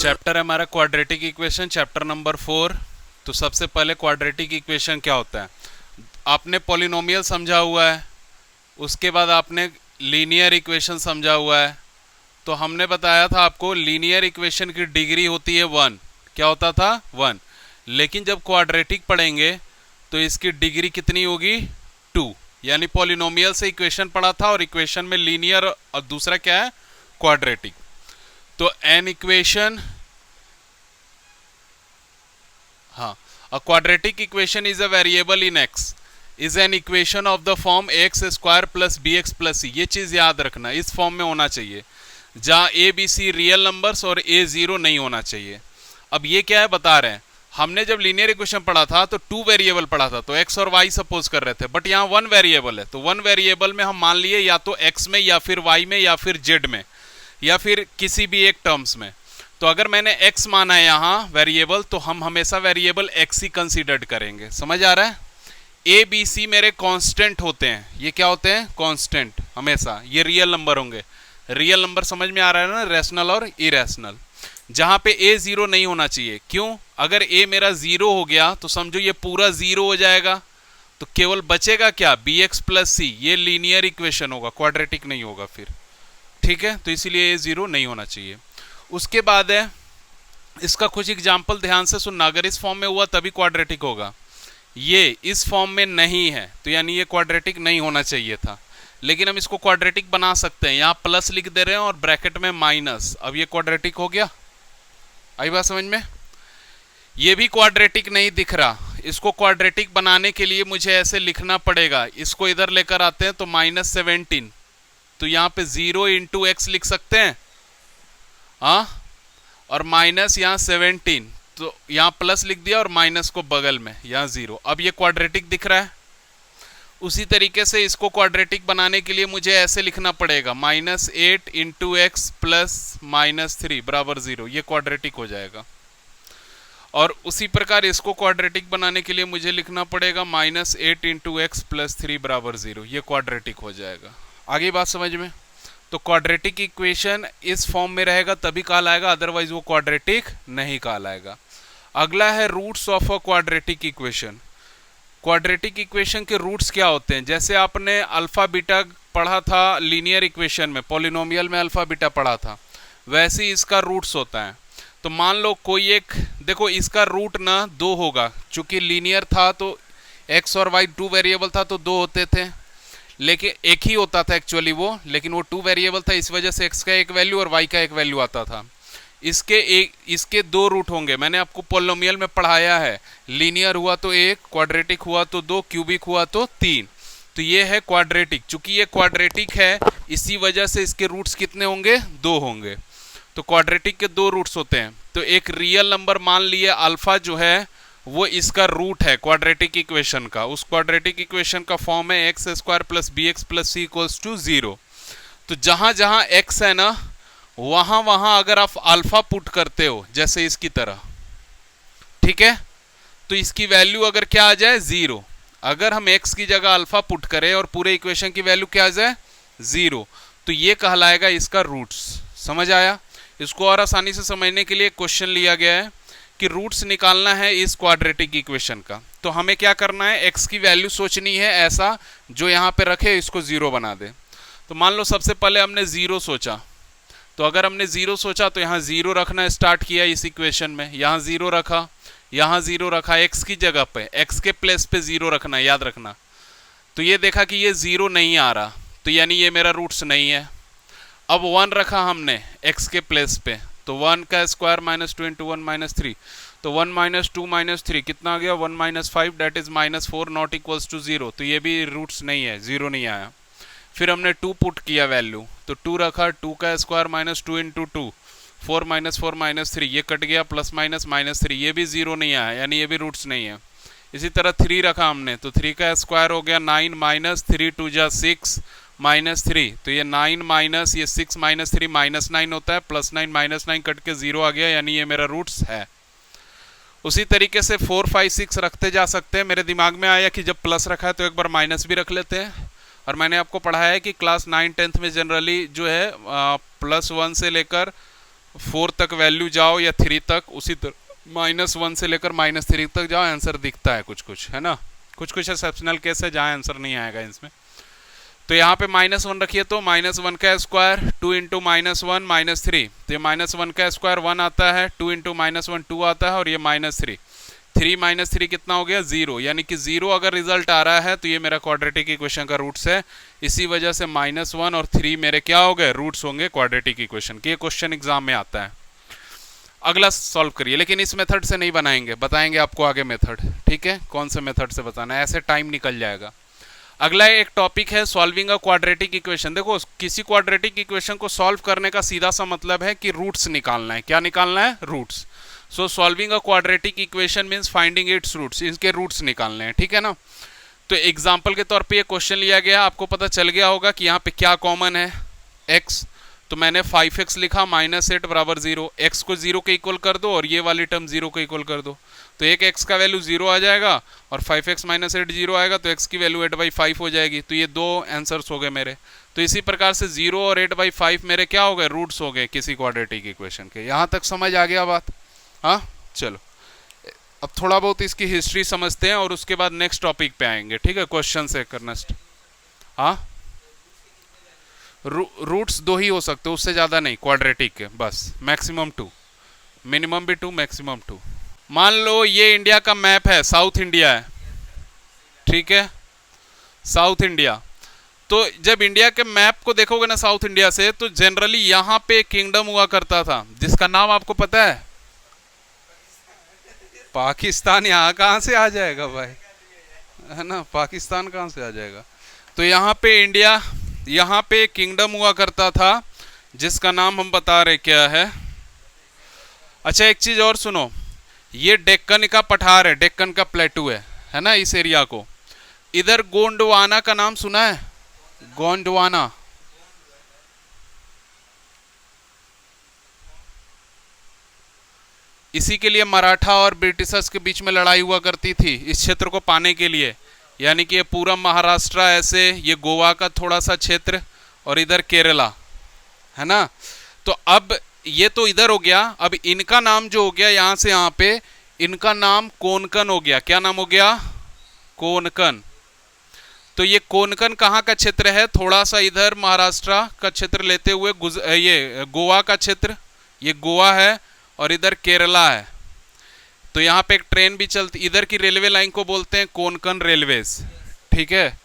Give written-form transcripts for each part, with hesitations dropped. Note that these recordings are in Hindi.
चैप्टर है हमारा क्वाड्रेटिक इक्वेशन, चैप्टर नंबर 4। तो सबसे पहले क्वाड्रेटिक इक्वेशन क्या होता है आपने पॉलिनोमियल समझा हुआ है, उसके बाद आपने लीनियर इक्वेशन समझा हुआ है। तो हमने बताया था आपको लीनियर इक्वेशन की डिग्री होती है 1। क्या होता था? 1। लेकिन जब क्वाड्रेटिक पढ़ेंगे तो इसकी डिग्री कितनी होगी? 2। यानी पॉलिनोमियल से इक्वेशन पढ़ा था और इक्वेशन में लीनियर और दूसरा क्या है? क्वाड्रेटिक। तो एन इक्वेशन, हाँ, a quadratic equation is a variable in x is an equation of the form x square plus b x plus c. ये चीज याद रखना, इस फॉर्म में होना चाहिए जहां A B C real numbers और ए जीरो नहीं होना चाहिए। अब ये क्या है बता रहे हैं, हमने जब लीनियर इक्वेशन पढ़ा था तो 2 वेरिएबल पढ़ा था, तो एक्स और वाई सपोज कर रहे थे, बट यहाँ 1 वेरिएबल है। तो 1 वेरिएबल में हम मान लिए या तो एक्स में या फिर वाई में या फिर जेड में या फिर किसी भी एक टर्म्स में। तो अगर मैंने x माना है यहाँ वेरिएबल, तो हम हमेशा वेरिएबल x ही कंसीडर्ड करेंगे। समझ आ रहा है? ए बी सी मेरे कांस्टेंट होते हैं। ये क्या होते हैं? कांस्टेंट। हमेशा ये रियल नंबर होंगे। रियल नंबर समझ में आ रहा है ना, रैशनल और इरेशनल। जहां पे ए जीरो नहीं होना चाहिए। क्यों? अगर ए मेरा जीरो हो गया तो समझो ये पूरा जीरो हो जाएगा, तो केवल बचेगा क्या? B x plus c. ये लीनियर इक्वेशन होगा, क्वाड्रेटिक नहीं होगा फिर। ठीक है, तो इसीलिए ए जीरो नहीं होना चाहिए। उसके बाद है इसका कुछ एग्जाम्पल ध्यान से सुनना। अगर इस फॉर्म में हुआ तभी क्वाड्रेटिक होगा, ये इस फॉर्म में नहीं है तो यानी ये क्वाड्रेटिक नहीं होना चाहिए था। लेकिन हम इसको क्वाड्रेटिक बना सकते हैं। यहाँ प्लस लिख दे रहे हैं और ब्रैकेट में माइनस। अब ये क्वाड्रेटिक हो गया। आई बात समझ में? ये भी क्वाड्रेटिक नहीं दिख रहा। इसको क्वाड्रेटिक बनाने के लिए मुझे ऐसे लिखना पड़ेगा। इसको इधर लेकर आते हैं तो -17। तो यहाँ पे 0 इंटू एक्स लिख सकते हैं, हाँ, और माइनस यहाँ 17। तो यहाँ प्लस लिख दिया और माइनस को बगल में यहाँ 0। अब ये क्वाड्रेटिक दिख रहा है। उसी तरीके से इसको क्वाड्रेटिक बनाने के लिए मुझे ऐसे लिखना पड़ेगा -8 इंटू एक्स प्लस -3 बराबर 0। ये क्वाड्रेटिक हो जाएगा। और उसी प्रकार इसको क्वाड्रेटिक बनाने के लिए मुझे लिखना पड़ेगा -8 इंटू एक्स प्लस 3 बराबर 0। ये क्वाड्रेटिक हो जाएगा। आगे बात समझ में? तो क्वाड्रेटिक इक्वेशन इस फॉर्म में रहेगा तभी कहलाएगा, अदरवाइज वो क्वाड्रेटिक नहीं कहलाएगा। अगला है roots of a quadratic equation. Quadratic equation के रूट्स क्या होते हैं? जैसे आपने अल्फा बीटा पढ़ा था लीनियर इक्वेशन में, पॉलिनोमियल में अल्फा बीटा पढ़ा था, वैसे ही इसका रूट्स होता है। तो मान लो कोई एक, देखो इसका रूट ना 2 होगा, चूंकि लीनियर था तो एक्स और वाई 2 वेरिएबल था तो 2 होते थे, लेकिन एक ही होता था एक्चुअली वो, लेकिन वो 2 वेरिएबल था, इस वजह से एक्स का एक वैल्यू और वाई का एक वैल्यू आता था। इसके 2 रूट होंगे। मैंने आपको पॉलिनोमियल में पढ़ाया है, लीनियर हुआ तो 1, क्वाड्रेटिक हुआ तो 2, क्यूबिक हुआ तो 3। तो ये है क्वाड्रेटिक। चूंकि ये क्वाड्रेटिक है इसी वजह से इसके रूट्स कितने होंगे? 2 होंगे। तो क्वाड्रेटिक के 2 रूट्स होते हैं। तो एक रियल नंबर मान लिए अल्फा जो है वो इसका रूट है क्वाड्रेटिक इक्वेशन का। उस क्वाड्रेटिक इक्वेशन का फॉर्म है x square plus b x plus c equals to 0। तो जहां जहां एक्स है ना, वहां वहां अगर आप अल्फा पुट करते हो जैसे इसकी तरह, ठीक है, तो इसकी वैल्यू अगर क्या आ जाए? 0। अगर हम एक्स की जगह अल्फा पुट करें और पूरे इक्वेशन की वैल्यू क्या आ जाए? 0, तो ये कहलाएगा इसका रूट्स। समझ आया? इसको और आसानी से समझने के लिए क्वेश्चन लिया गया है कि रूट्स निकालना है इस क्वाड्रेटिक इक्वेशन का। तो हमें क्या करना है? एक्स की वैल्यू सोचनी है ऐसा जो यहाँ पे रखे इसको 0 बना दे। तो मान लो सबसे पहले हमने 0 सोचा, तो अगर हमने 0 सोचा तो यहाँ 0 रखना स्टार्ट किया इस इक्वेशन में, यहाँ 0 रखा, यहाँ 0 रखा, एक्स की जगह पे, एक्स के प्लेस पे 0 रखना, याद रखना। तो ये देखा कि ये 0 नहीं आ रहा, तो यानी ये मेरा रूट्स नहीं है। अब 1 रखा हमने एक्स के प्लेस पे, तो 1 का स्क्वायर -2 इंटू 1 -3, तो 1 - 2 - 3 कितना आ गया? 1 - 5 that is -4 not equals to 0। तो ये भी रूट्स नहीं है, 0 नहीं आया। फिर हमने 2 पुट किया वैल्यू, तो 2 रखा, 2 का स्क्वायर -2 इंटू 2, 4 - 4 - 3, ये कट गया, प्लस माइनस -3, ये भी 0 नहीं आया, यानी ये भी रूट्स नहीं है। इसी तरह 3 रखा हमने, तो 3 का स्क्वायर हो गया 9 - 3 2 जा 6 -3, तो ये 9 माइनस ये 6 - 3 -9 होता है, +9 -9 कट के 0 आ गया, यानी ये मेरा रूट्स है। उसी तरीके से 4 5 6 रखते जा सकते हैं। मेरे दिमाग में आया कि जब प्लस रखा है तो एक बार माइनस भी रख लेते हैं। और मैंने आपको पढ़ाया है कि क्लास 9 10th में जनरली जो है +1 से लेकर 4 तक वैल्यू जाओ या 3 तक, उसी तरह -1 से लेकर -3 तक जाओ, आंसर दिखता है कुछ कुछ, है ना। कुछ कुछ एक्सेप्शनल केस है जहाँ आंसर नहीं आएगा इसमें। तो यहाँ पे -1 रखिए तो -1 का स्क्वायर 2 इंटू -1 -3, तो ये -1 का स्क्वायर 1 आता है, 2 इंटू -1 2 आता है, और ये -3, 3 -3 कितना हो गया 0, यानी कि 0 अगर रिजल्ट आ रहा है तो ये मेरा क्वाड्रेटिक इक्वेशन का रूट्स है। इसी वजह से -1 और 3 मेरे क्या हो गए, रूट्स होंगे क्वाड्रेटिक इक्वेशन के। ये क्वेश्चन एग्जाम में आता है। अगला सॉल्व करिए, लेकिन इस मेथड से नहीं बनाएंगे, बताएंगे आपको आगे मेथड, ठीक है, कौन से मेथड से बताना है, ऐसे टाइम निकल जाएगा। अगला एक टॉपिक है सॉल्विंग अ क्वाड्रेटिक इक्वेशन। देखो किसी क्वाड्रेटिक इक्वेशन को सॉल्व करने का सीधा सा मतलब है कि रूट्स निकालना है। क्या निकालना है, roots. So solving a quadratic equation means finding its roots, इसके रूट्स निकालने हैं, ठीक है ना। तो एग्जांपल के तौर पे ये क्वेश्चन लिया गया, आपको पता चल गया होगा कि यहाँ पे क्या कॉमन है, x, तो मैंने 5x लिखा, -8 बराबर 0, x को 0 के इक्वल कर दो और ये वाली टर्म 0 के इक्वल कर दो, तो एक x का वैल्यू 0 आ जाएगा और 5x - 8 0 आएगा, तो x की वैल्यू 8/5 हो जाएगी। तो ये दो आंसर्स हो गए मेरे। तो इसी प्रकार से 0 और 8/5 मेरे क्या हो गए, रूट्स हो गए किसी क्वाड्रेटिक इक्वेशन के। यहाँ तक समझ आ गया बात, हाँ। चलो अब थोड़ा बहुत इसकी हिस्ट्री समझते हैं और उसके बाद नेक्स्ट टॉपिक पे आएंगे, ठीक है। क्वेश्चन से करना, हाँ। रूट्स 2 ही हो सकते, उससे ज़्यादा नहीं क्वाड्रेटिक के, बस मैक्सिमम 2, मिनिमम भी 2, मैक्सिमम 2। मान लो ये इंडिया का मैप है, साउथ इंडिया है, ठीक है, साउथ इंडिया। तो जब इंडिया के मैप को देखोगे ना साउथ इंडिया से, तो जनरली यहाँ पे किंगडम हुआ करता था जिसका नाम आपको पता है, पाकिस्तान। यहाँ कहाँ से आ जाएगा भाई, है ना, पाकिस्तान कहाँ से आ जाएगा। तो यहाँ पे इंडिया, यहाँ पे किंगडम हुआ करता था जिसका नाम हम बता रहे क्या है। अच्छा एक चीज और सुनो, ये डेक्कन का पठार है, डेक्कन का प्लेटू है ना, इस एरिया को। इधर गोंडवाना का नाम सुना है, गोंडवाना, इसी के लिए मराठा और ब्रिटिशर्स के बीच में लड़ाई हुआ करती थी इस क्षेत्र को पाने के लिए। यानी कि ये पूरा महाराष्ट्र ऐसे, ये गोवा का थोड़ा सा क्षेत्र और इधर केरला, है ना। तो अब ये तो इधर हो गया, अब इनका नाम जो हो गया यहाँ से यहाँ पे, इनका नाम कोंकण हो गया। क्या नाम हो गया, कोंकण। तो ये कोंकण कहाँ का क्षेत्र है, थोड़ा सा इधर महाराष्ट्र का क्षेत्र लेते हुए ये गोवा का क्षेत्र, ये गोवा है और इधर केरला है। तो यहाँ पे एक ट्रेन भी चलती, इधर की रेलवे लाइन को बोलते हैं कोंकण रेलवेज, ठीक है,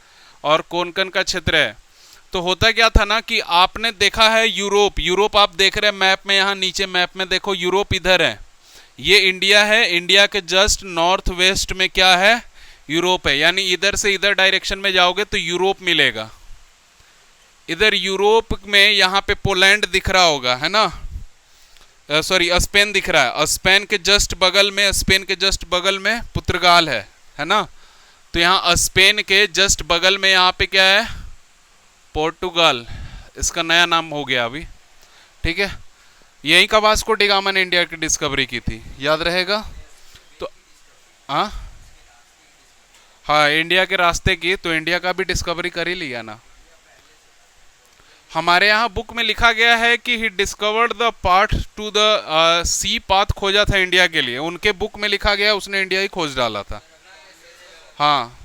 और कोंकण का क्षेत्र है। तो होता क्या था ना कि आपने देखा है यूरोप, यूरोप आप देख रहे हैं मैप में, यहाँ नीचे मैप में देखो यूरोप इधर है, ये इंडिया है, इंडिया के जस्ट नॉर्थ वेस्ट में क्या है, यूरोप है। यानी इधर से इधर डायरेक्शन में जाओगे तो यूरोप मिलेगा। इधर यूरोप में यहाँ पे पोलैंड दिख रहा होगा, है ना, सॉरी स्पेन दिख रहा है, स्पेन के जस्ट बगल में, स्पेन के जस्ट बगल में पुर्तगाल है ना। तो यहाँ स्पेन के जस्ट बगल में यहाँ पे क्या है, पोर्टुगाल, इसका नया नाम हो गया अभी, ठीक है। यहीं का वास्को डी गामा ने इंडिया की डिस्कवरी की थी, याद रहेगा। तो हाँ इंडिया के रास्ते की, तो इंडिया का भी डिस्कवरी कर ही लिया ना। हमारे यहाँ बुक में लिखा गया है कि he discovered the path to the sea, path खोजा था इंडिया के लिए, उनके बुक में लिखा गया, उसने इंडिया ही खोज डाला था, हाँ।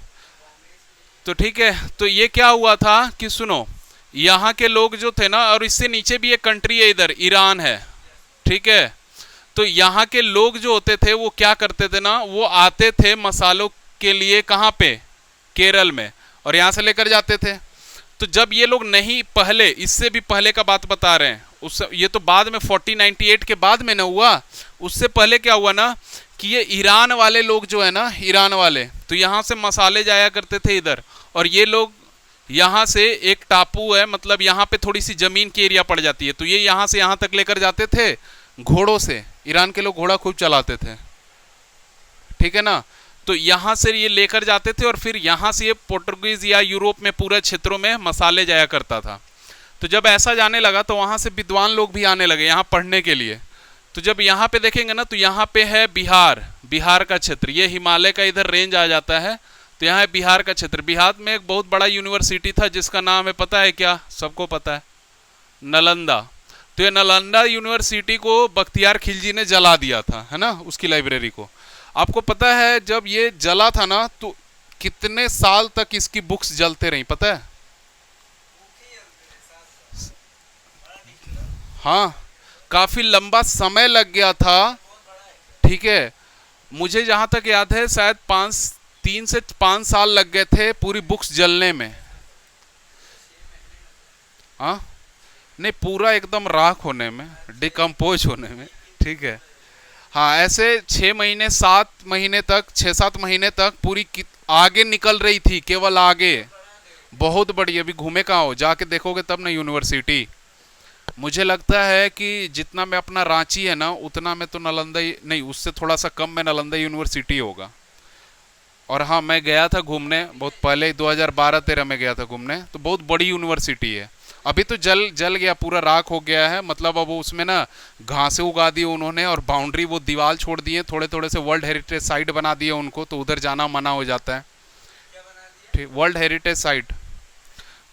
तो ठीक है, तो ये क्या हुआ था कि सुनो, यहाँ के लोग जो थे ना, और इससे नीचे भी एक कंट्री है इधर, ईरान है, ठीक है। तो यहाँ के लोग जो होते थे वो क्या करते थे ना, वो आते थे मसालों के लिए कहाँ पे, केरल में, और यहाँ से लेकर जाते थे। तो जब ये लोग नहीं, पहले, इससे भी पहले का बात बता रहे हैं, उस ये तो बाद में 1498 के बाद में ना हुआ, उससे पहले क्या हुआ ना कि ये ईरान वाले लोग जो है ना, ईरान वाले, तो यहाँ से मसाले जाया करते थे इधर, और ये लोग यहाँ से एक टापू है, मतलब यहाँ पे थोड़ी सी जमीन की एरिया पड़ जाती है, तो ये यहाँ से यहाँ तक लेकर जाते थे घोड़ों से, ईरान के लोग घोड़ा खूब चलाते थे, ठीक है ना। तो यहाँ से ये लेकर जाते थे और फिर यहाँ से ये पोर्टुगीज या यूरोप में पूरे क्षेत्रों में मसाले जाया करता था। तो जब ऐसा जाने लगा तो वहाँ से विद्वान लोग भी आने लगे यहाँ पढ़ने के लिए। तो जब यहाँ पे देखेंगे ना, तो यहाँ पे है बिहार, बिहार का क्षेत्र, ये हिमालय का इधर रेंज आ जाता है, तो यहाँ है बिहार का क्षेत्र। बिहार में एक बहुत बड़ा यूनिवर्सिटी था जिसका नाम है, पता है क्या, सबको पता है, नालंदा। तो ये नालंदा यूनिवर्सिटी को बख्तियार खिलजी ने जला दिया था, है ना, उसकी लाइब्रेरी को। आपको पता है जब ये जला था ना तो कितने साल तक इसकी बुक्स जलते रही, पता है? हाँ, काफी लंबा समय लग गया था। ठीक है, मुझे जहां तक याद है शायद 3 से 5 साल लग गए थे पूरी बुक्स जलने में। हाँ, नहीं, पूरा एकदम राख होने में, डिकम्पोज होने में। ठीक है, हाँ, ऐसे 6 महीने 7 महीने तक, 6-7 महीने तक पूरी आगे निकल रही थी, केवल आगे। बहुत बड़ी, अभी घूमे कहाँ हो, जाके देखोगे तब ना यूनिवर्सिटी। मुझे लगता है कि जितना में अपना रांची है ना उतना में तो नालंदा नहीं, उससे थोड़ा सा कम में नालंदा यूनिवर्सिटी होगा। और हाँ, मैं गया था घूमने बहुत पहले, 2012-13 में गया था घूमने, तो बहुत बड़ी यूनिवर्सिटी है। अभी तो जल जल गया, पूरा राख हो गया है, मतलब अब उसमें ना घासें उगा दी उन्होंने और बाउंड्री वो दीवार छोड़ दिए, थोड़े थोड़े से वर्ल्ड हेरिटेज साइट बना दिए उनको, तो उधर जाना मना हो जाता है। ठीक, वर्ल्ड हेरिटेज साइट।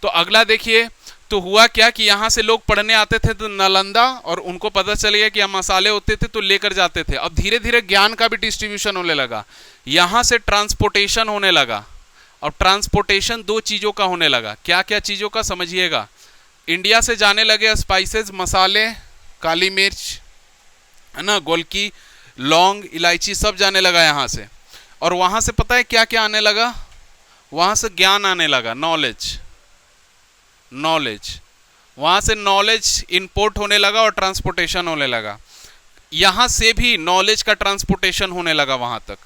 तो अगला देखिए, तो हुआ क्या कि यहाँ से लोग पढ़ने आते थे तो नालंदा, और उनको पता चल गया कि यहाँ मसाले होते थे तो लेकर जाते थे। अब धीरे धीरे ज्ञान का भी डिस्ट्रीब्यूशन होने लगा, यहाँ से ट्रांसपोर्टेशन होने लगा। अब ट्रांसपोर्टेशन 2 चीज़ों का होने लगा। क्या क्या चीज़ों का, समझिएगा। इंडिया से जाने लगे स्पाइसेस, मसाले, काली मिर्च, है ना, गोलकी, लौंग, इलायची, सब जाने लगा यहाँ से। और वहाँ से पता है क्या क्या आने लगा? वहाँ से ज्ञान आने लगा, नॉलेज। वहाँ से नॉलेज इंपोर्ट होने लगा और ट्रांसपोर्टेशन होने लगा। यहाँ से भी नॉलेज का ट्रांसपोर्टेशन होने लगा वहाँ तक।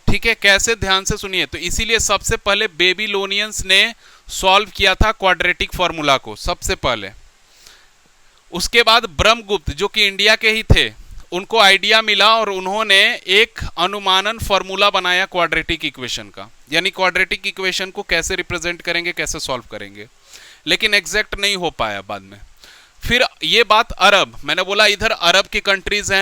ठीक है, कैसे, ध्यान से सुनिए। तो इसीलिए सबसे पहले बेबीलोनियंस ने सॉल्व किया था क्वाड्रेटिक फॉर्मूला को सबसे पहले। उसके बाद ब्रह्मगुप्त जो कि इंडिया के ही थे, उनको आइडिया मिला और उन्होंने एक अनुमानन फॉर्मूला बनाया क्वाड्रेटिक इक्वेशन का, यानी क्वाड्रेटिक इक्वेशन को कैसे रिप्रेजेंट करेंगे, कैसे सॉल्व करेंगे। लेकिन एग्जैक्ट नहीं हो पाया बाद में। फिर ये बात अरब, मैंने बोला इधर अरब की कंट्रीज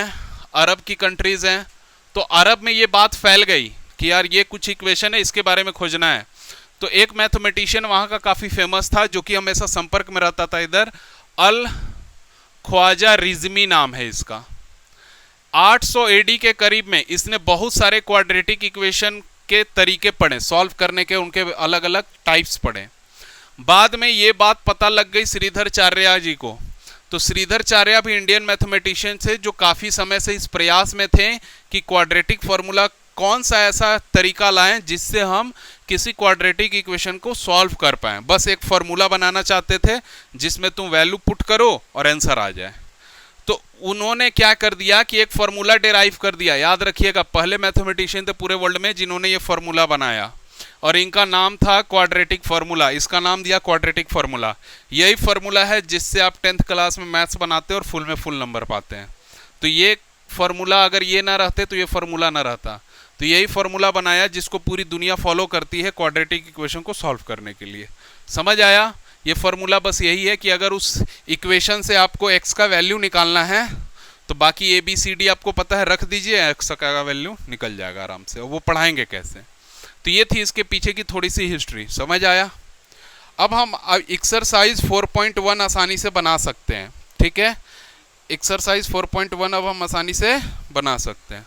हैं, तो अरब में ये बात फैल गई कि यार ये कुछ इक्वेशन है, इसके बारे में खोजना है। तो एक मैथमेटिशियन वहाँ का काफ़ी फेमस था जो कि हमेशा संपर्क में रहता था इधर, अल ख्वाजा रिजमी नाम है इसका। 800 एडी के करीब में इसने बहुत सारे क्वाड्रेटिक इक्वेशन के तरीके पढ़े, सॉल्व करने के उनके अलग अलग टाइप्स पढ़े। बाद में ये बात पता लग गई श्रीधराचार्य जी को। तो श्रीधराचार्य भी इंडियन मैथमेटिशियन थे जो काफ़ी समय से इस प्रयास में थे कि क्वाड्रेटिक फॉर्मूला कौन सा ऐसा तरीका लाएं जिससे हम किसी क्वाड्रेटिक इक्वेशन को सॉल्व कर पाएं। बस एक फार्मूला बनाना चाहते थे जिसमें तुम वैल्यू पुट करो और आंसर आ जाए। तो उन्होंने क्या कर दिया कि एक फार्मूला डेराइव कर दिया। याद रखिएगा, पहले मैथमेटिशियन थे पूरे वर्ल्ड में जिन्होंने ये फार्मूला बनाया और इनका नाम था क्वाड्रेटिक फार्मूला। इसका नाम दिया क्वाड्रेटिक फार्मूला। यही फार्मूला है जिससे आप 10th क्लास में मैथ्स बनाते हैं और फुल में फुल नंबर पाते हैं। तो ये फार्मूला, अगर ये ना रहते तो ये फार्मूला ना रहता। तो यही फार्मूला बनाया जिसको पूरी दुनिया फॉलो करती है क्वाड्रेटिक इक्वेशन को सॉल्व करने के लिए। समझ आया? ये फार्मूला बस यही है कि अगर उस इक्वेशन से आपको x का वैल्यू निकालना है तो बाकी ABCD आपको पता है, रख दीजिए, x का वैल्यू निकल जाएगा आराम से। और वो पढ़ाएंगे कैसे। तो ये थी इसके पीछे की थोड़ी सी हिस्ट्री। समझ आया? अब हम एक्सरसाइज 4.1 आसानी से बना सकते हैं। ठीक है, एक्सरसाइज 4.1 अब हम आसानी से बना सकते हैं।